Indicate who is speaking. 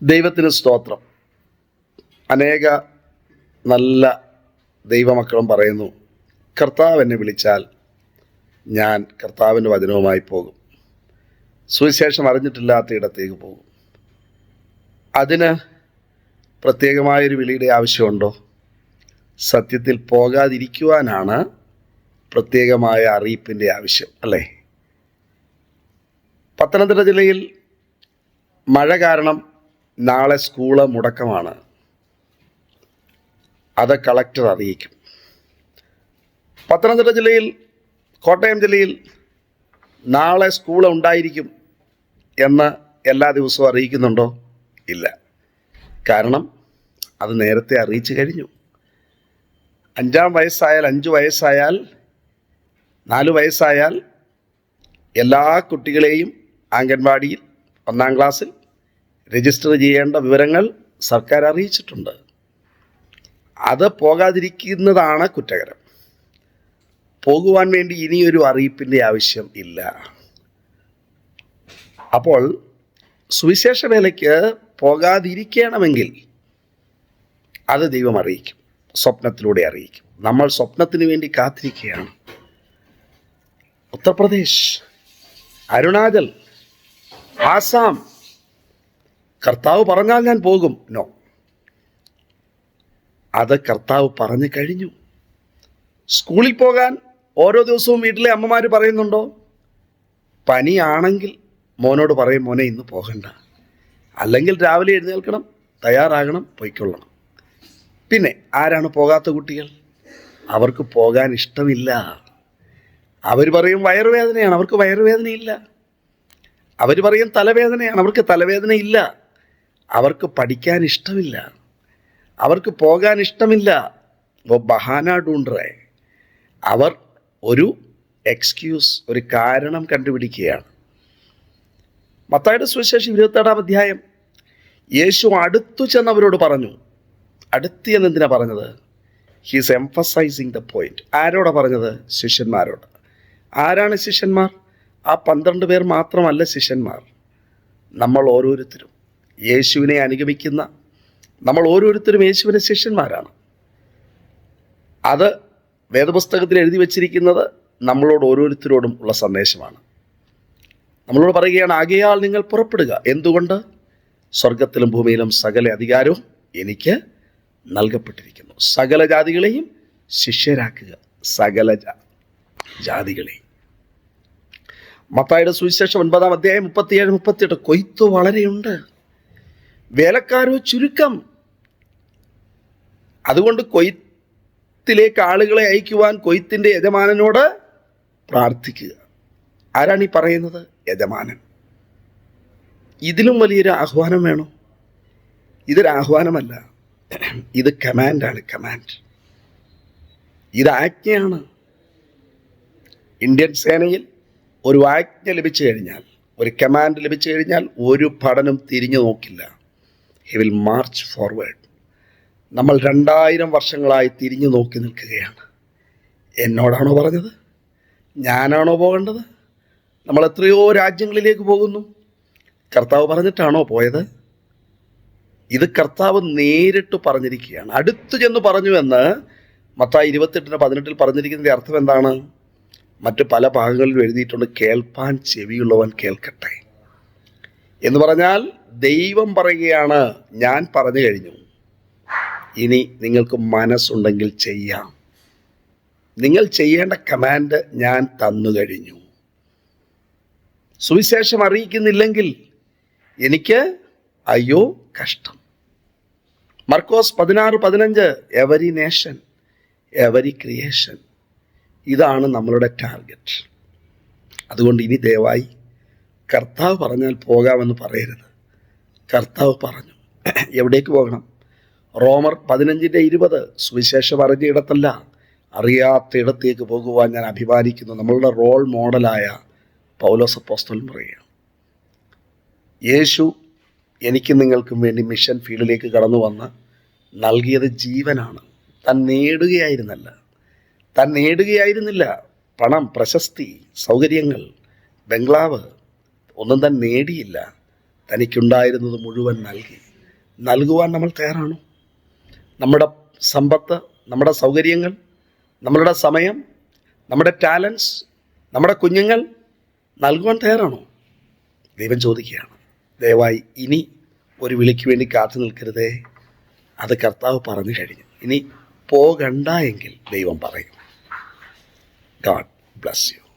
Speaker 1: ദൈവത്തിന് സ്തോത്രം. അനേക നല്ല ദൈവമക്കളും പറയുന്നു, കർത്താവ് എന്നെ വിളിച്ചാൽ ഞാൻ കർത്താവിൻ്റെ വചനവുമായി പോകും, സുവിശേഷം അറിഞ്ഞിട്ടില്ലാത്ത ഇടത്തേക്ക് പോകും. അതിന് പ്രത്യേകമായൊരു വിളിയുടെ ആവശ്യമുണ്ടോ? സത്യത്തിൽ പോകാതിരിക്കുവാനാണ് പ്രത്യേകമായ അറിയിപ്പിൻ്റെ ആവശ്യം, അല്ലേ? പത്തനംതിട്ട ജില്ലയിൽ മഴ കാരണം നാളെ സ്കൂള് മുടക്കമാണ്. അത് കളക്ടർ അറിയിക്കും. പത്തനംതിട്ട ജില്ലയിൽ, കോട്ടയം ജില്ലയിൽ നാളെ സ്കൂൾ ഉണ്ടായിരിക്കും എന്ന് എല്ലാ ദിവസവും അറിയിക്കുന്നുണ്ടോ? ഇല്ല. കാരണം അത് നേരത്തെ അറിയിച്ചു കഴിഞ്ഞു. 5 വയസ്സായാൽ, 5 വയസ്സായാൽ, 4 വയസ്സായാൽ എല്ലാ കുട്ടികളെയും അംഗൻവാടിയിൽ 1-ാം ക്ലാസ്സിൽ രജിസ്റ്റർ ചെയ്യേണ്ട വിവരങ്ങൾ സർക്കാർ അറിയിച്ചിട്ടുണ്ട്. അത് പോകാതിരിക്കുന്നതാണ് കുറ്റകരം. പോകുവാൻ വേണ്ടി ഇനിയൊരു അറിയിപ്പിൻ്റെ ആവശ്യം ഇല്ല. അപ്പോൾ സുവിശേഷ വേലയ്ക്ക് പോകാതിരിക്കണമെങ്കിൽ അത് ദൈവം അറിയിക്കും, സ്വപ്നത്തിലൂടെ അറിയിക്കും. നമ്മൾ സ്വപ്നത്തിന് വേണ്ടി കാത്തിരിക്കുകയാണ്. ഉത്തർപ്രദേശ്, അരുണാചൽ, ആസാം, കർത്താവ് പറഞ്ഞാൽ ഞാൻ പോകും. നോ, അത് കർത്താവ് പറഞ്ഞു കഴിഞ്ഞു. സ്കൂളിൽ പോകാൻ ഓരോ ദിവസവും വീട്ടിലെ അമ്മമാർ പറയുന്നുണ്ടോ? പനിയാണെങ്കിൽ മോനോട് പറയും, മോനെ ഇന്ന് പോകണ്ട, അല്ലെങ്കിൽ രാവിലെ എഴുന്നേൽക്കണം, തയ്യാറാകണം, പൊയ്ക്കൊള്ളണം. പിന്നെ ആരാണ് പോകാത്ത കുട്ടികൾ? അവർക്ക് പോകാൻ ഇഷ്ടമില്ല. അവർ പറയും വയറുവേദനയാണ്, അവർക്ക് വയറുവേദനയില്ല. അവർ പറയും തലവേദനയാണ്, അവർക്ക് തലവേദനയില്ല. അവർക്ക് പഠിക്കാൻ ഇഷ്ടമില്ല, അവർക്ക് പോകാൻ ഇഷ്ടമില്ല. ബഹാന ഡൂണ്ടറേ, അവർ ഒരു എക്സ്ക്യൂസ്, ഒരു കാരണം കണ്ടുപിടിക്കുകയാണ്. മത്തായിയുടെ സുവിശേഷം 28-ാം അധ്യായം, യേശു അടുത്തു ചെന്നവരോട് പറഞ്ഞു. അടുത്ത് എന്നെന്തിനാ പറഞ്ഞത്? He's emphasising the point. ആരോടാ പറഞ്ഞത്? ശിഷ്യന്മാരോട്. ആരാണ് ശിഷ്യന്മാർ? ആ 12 പേർ മാത്രമല്ല ശിഷ്യന്മാർ. നമ്മൾ ഓരോരുത്തരും, യേശുവിനെ അനുഗമിക്കുന്ന നമ്മൾ ഓരോരുത്തരും യേശുവിൻ്റെ ശിഷ്യന്മാരാണ്. അത് വേദപുസ്തകത്തിൽ എഴുതി വച്ചിരിക്കുന്നത് നമ്മളോട് ഓരോരുത്തരോടും ഉള്ള സന്ദേശമാണ്. നമ്മളോട് പറയുകയാണ്, ആകയാൽ നിങ്ങൾ പുറപ്പെടുക. എന്തുകൊണ്ട്? സ്വർഗത്തിലും ഭൂമിയിലും സകല അധികാരവും എനിക്ക് നൽകപ്പെട്ടിരിക്കുന്നു. സകല ജാതികളെയും ശിഷ്യരാക്കുക, സകല ജാതികളെയും. മത്തായിയുടെ സുവിശേഷം 9-ാം അധ്യായം 37-38, കൊയ്ത്ത് വളരെയുണ്ട്, വേലക്കാരോ ചുരുക്കം. അതുകൊണ്ട് കൊയ്ത്തിലേക്ക് ആളുകളെ അയക്കുവാൻ കൊയ്ത്തിൻ്റെ യജമാനനോട് പ്രാർത്ഥിക്കുക. ആരാണ് ഈ പറയുന്നത്? യജമാനൻ. ഇതിലും വലിയൊരു ആഹ്വാനം വേണോ? ഇതൊരു ആഹ്വാനമല്ല, ഇത് കമാൻഡാണ്. കമാൻഡ്, ഇത് ആജ്ഞയാണ്. ഇന്ത്യൻ സേനയിൽ ഒരു ആജ്ഞ ലഭിച്ചു കഴിഞ്ഞാൽ, ഒരു കമാൻഡ് ലഭിച്ചു കഴിഞ്ഞാൽ ഒരു ഭടനും തിരിഞ്ഞു നോക്കില്ല. He will March forward. നമ്മൾ 2000 വർഷങ്ങളായി തിരിഞ്ഞു നോക്കി നിൽക്കുകയാണ്. എന്നോടാണോ പറഞ്ഞത്? ഞാനാണോ പോകേണ്ടത്? നമ്മൾ എത്രയോ രാജ്യങ്ങളിലേക്ക് പോകുന്നു. കർത്താവ് പറഞ്ഞിട്ടാണോ പോയത്? ഇത് കർത്താവ് നേരിട്ട് പറഞ്ഞിരിക്കുകയാണ്. അടുത്തു ചെന്ന് പറഞ്ഞു എന്ന് മത്തായി 28:18 പറഞ്ഞിരിക്കുന്നതിൻ്റെ അർത്ഥം എന്താണ്? മറ്റ് പല ഭാഗങ്ങളിലും എഴുതിയിട്ടുണ്ട്, കേൾപ്പാൻ ചെവിയുള്ളവൻ കേൾക്കട്ടെ എന്ന് പറഞ്ഞാൽ ദൈവം പറയുകയാണ്, ഞാൻ പറഞ്ഞു കഴിഞ്ഞു, ഇനി നിങ്ങൾക്ക് മനസ്സുണ്ടെങ്കിൽ ചെയ്യാം. നിങ്ങൾ ചെയ്യേണ്ട കമാൻഡ് ഞാൻ തന്നു കഴിഞ്ഞു. സുവിശേഷം അറിയിക്കുന്നില്ലെങ്കിൽ എനിക്ക് അയ്യോ കഷ്ടം. മർക്കോസ് 16:15, എവരി നേഷൻ, എവരി ക്രിയേഷൻ. ഇതാണ് നമ്മളുടെ ടാർഗറ്റ്. അതുകൊണ്ട് ഇനി ദയവായി കർത്താവ് പറഞ്ഞാൽ പോകാമെന്ന് പറയരുത്. കർത്താവ് പറഞ്ഞു. എവിടേക്ക് പോകണം? റോമർ 15:20, സുവിശേഷം അറിഞ്ഞ ഇടത്തല്ല, അറിയാത്ത ഇടത്തേക്ക് പോകുവാൻ ഞാൻ അഭിമാനിക്കുന്നു. നമ്മളുടെ റോൾ മോഡലായ പൗലോസ് അപ്പോസ്തലൻ പറയുകയാണ്, യേശു എനിക്കും നിങ്ങൾക്കും വേണ്ടി മിഷൻ ഫീൽഡിലേക്ക് കടന്നു വന്ന് നൽകിയത് ജീവനാണ്. താൻ നേടുകയായിരുന്നില്ല. പണം, പ്രശസ്തി, സൗകര്യങ്ങൾ, ബംഗ്ലാവ് ഒന്നും താൻ നേടിയില്ല. തനിക്കുണ്ടായിരുന്നത് മുഴുവൻ നൽകി. നൽകുവാൻ നമ്മൾ തയ്യാറാണോ? നമ്മുടെ സമ്പത്ത്, നമ്മുടെ സൗകര്യങ്ങൾ, നമ്മളുടെ സമയം, നമ്മുടെ ടാലൻസ്, നമ്മുടെ കുഞ്ഞുങ്ങൾ നൽകുവാൻ തയ്യാറാണോ? ദൈവം ചോദിക്കുകയാണ്. ദയവായി ഇനി ഒരു വിളിക്ക് വേണ്ടി കാത്തു നിൽക്കരുതേ. അത് കർത്താവ് പറഞ്ഞു കഴിഞ്ഞു. ഇനി പോകണ്ട എങ്കിൽ ദൈവം പറയും. God bless you.